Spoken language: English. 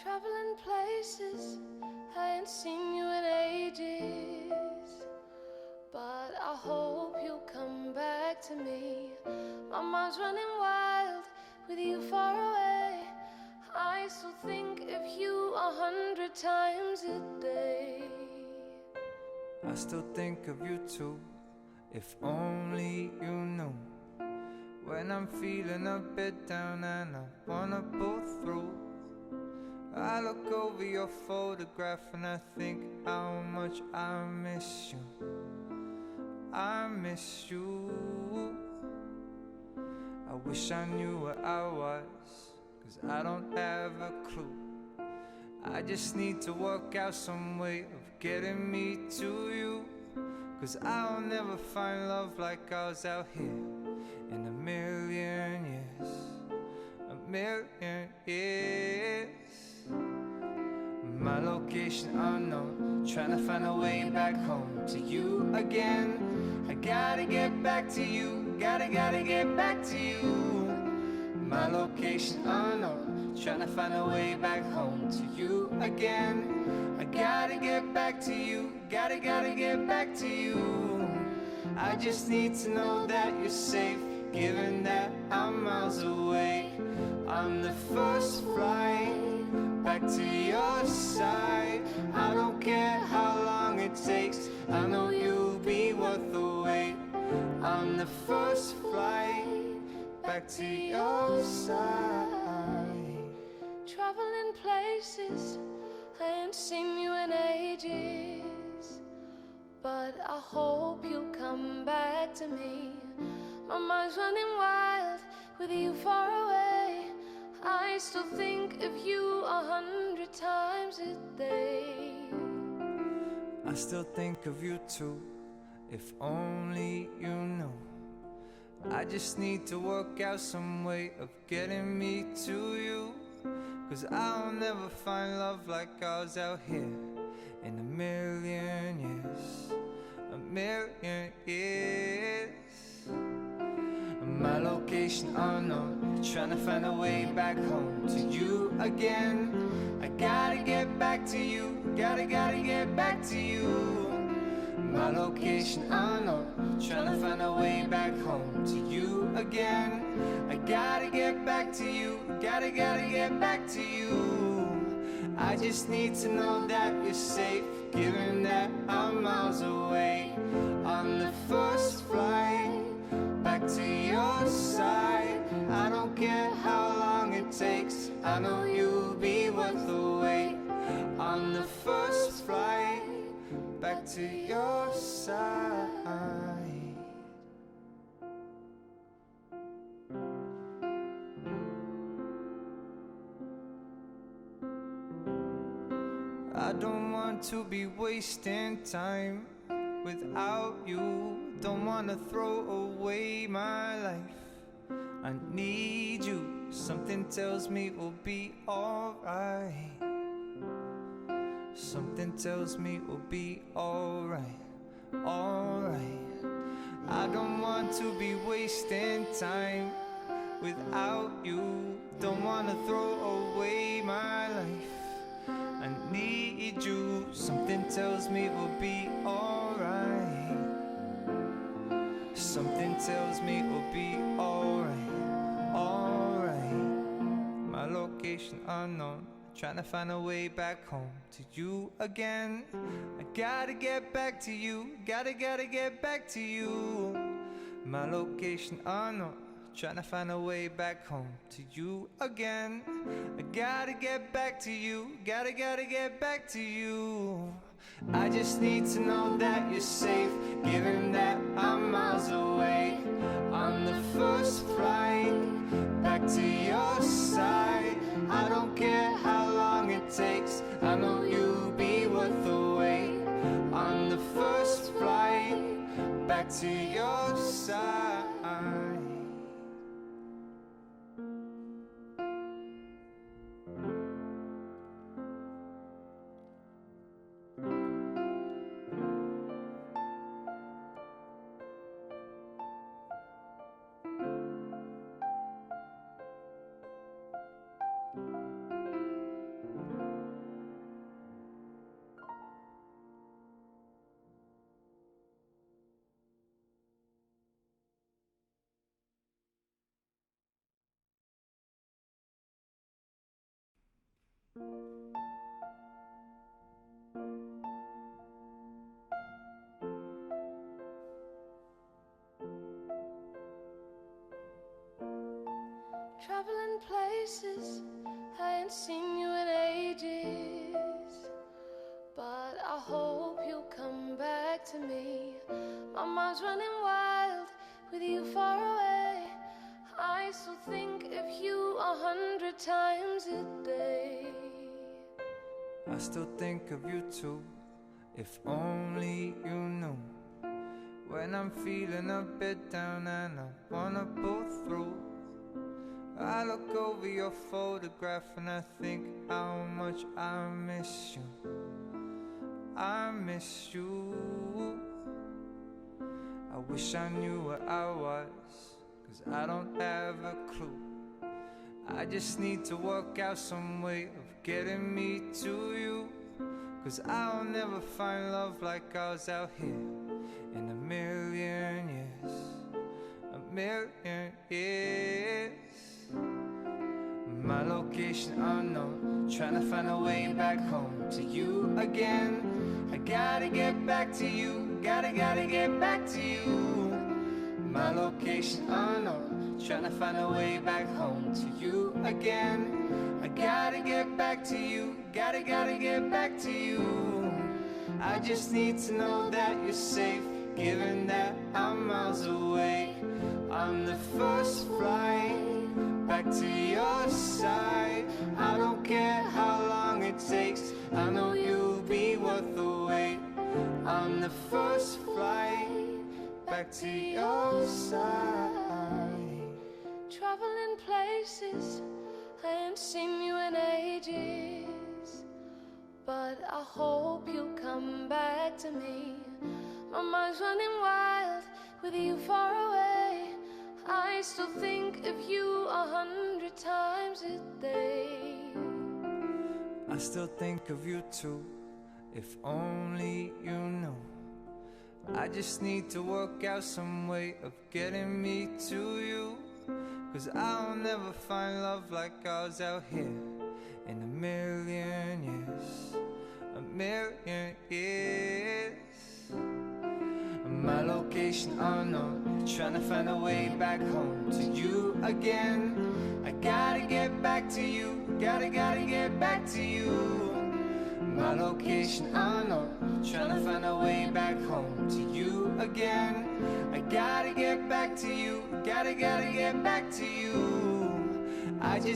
traveling places I ain't seen you in ages, but I hope you'll come back to me. My mind's running wild with you far away. I still think of you 100 times a day. I still think of you too, if only you knew. When I'm feeling a bit down and I wanna pull through, I look over your photograph and I think how much I miss you. I miss you. I wish I knew where I was, 'cause I don't have a clue. I just need to work out some way of getting me to you, 'cause I'll never find love like ours out here in a million years. A million years. My location unknown, trying to find a way back home to you again. I gotta get back to you, gotta get back to you. My location unknown, trying to find a way back home to you again. I gotta get back to you, gotta get back to you. I just need to know that you're safe, given that I'm miles away. On the first flight back to your side, I don't care how long it takes, I know you'll be worth the wait. On the first flight back to your side. Traveling places I ain't seen you in ages, but I hope you'll come back to me. My mind's running wild with you far away. I still think of you 100 times a day. I still think of you too, if only you knew. I just need to work out some way of getting me to you, 'cause I'll never find love like ours out here in a million years. A million years. My location unknown, trying to find a way back home to you again. I gotta get back to you, gotta get back to you. My location unknown, trying to find a way back home to you again. I gotta get back to you, gotta get back to you. I just need to know that you're safe, given that I'm miles away. On the first flight back to your side, I don't care how long it takes, I know you'll be worth the wait. On the first flight back to your side. I don't want to be wasting time without you. Don't wanna throw away my life. I need you. Something tells me we'll be alright. Something tells me we'll be alright. Alright. I don't want to be wasting time without you. Don't wanna throw away my life. I need you. Something tells me we'll be alright. Something tells me we'll be alright. Alright. My location unknown, trying to find a way back home to you again. I gotta get back to you, gotta get back to you. My location unknown, trying to find a way back home to you again. I gotta get back to you, gotta get back to you. I just need to know that you're safe, given that I'm miles away. On the first flight back to your side, I don't care how long it takes, I know you'll be worth the wait. On the first flight back to your side. Traveling places, I ain't seen you in ages, but I hope you'll come back to me. My mind's running wild with you far away. I still think of you 100 times a day. I still think of you too, if only you knew. When I'm feeling a bit down and I wanna pull through, I look over your photograph and I think how much I miss you. I miss you. I wish I knew where I was, 'cause I don't have a clue. I just need to work out some way of getting me to you, 'cause I'll never find love like ours out here in a million years. A million years. My location unknown, trying to find a way back home to you again. I gotta get back to you, gotta get back to you. My location unknown, trying to find a way back home to you again. I gotta get back to you, gotta get back to you. I just need to know that you're safe, given that I'm miles away. On the first flight back to your side, I don't care how long it takes, I know you'll be worth the wait. On the first flight back to your side. Traveling places, I ain't seen you in ages, but I hope you'll come back to me. My mind's running wild with you far away. I still think of you 100 times a day. I still think of you too, if only you knew. I just need to work out some way of getting me to you, 'cause I'll never find love like ours out here in a million years. A million years. My location unknown, trying to find a way back home to you again. I gotta get back to you, gotta get back to you. My location unknown, trying to find a way back home to you again. I gotta get back to you, gotta get back to you. I just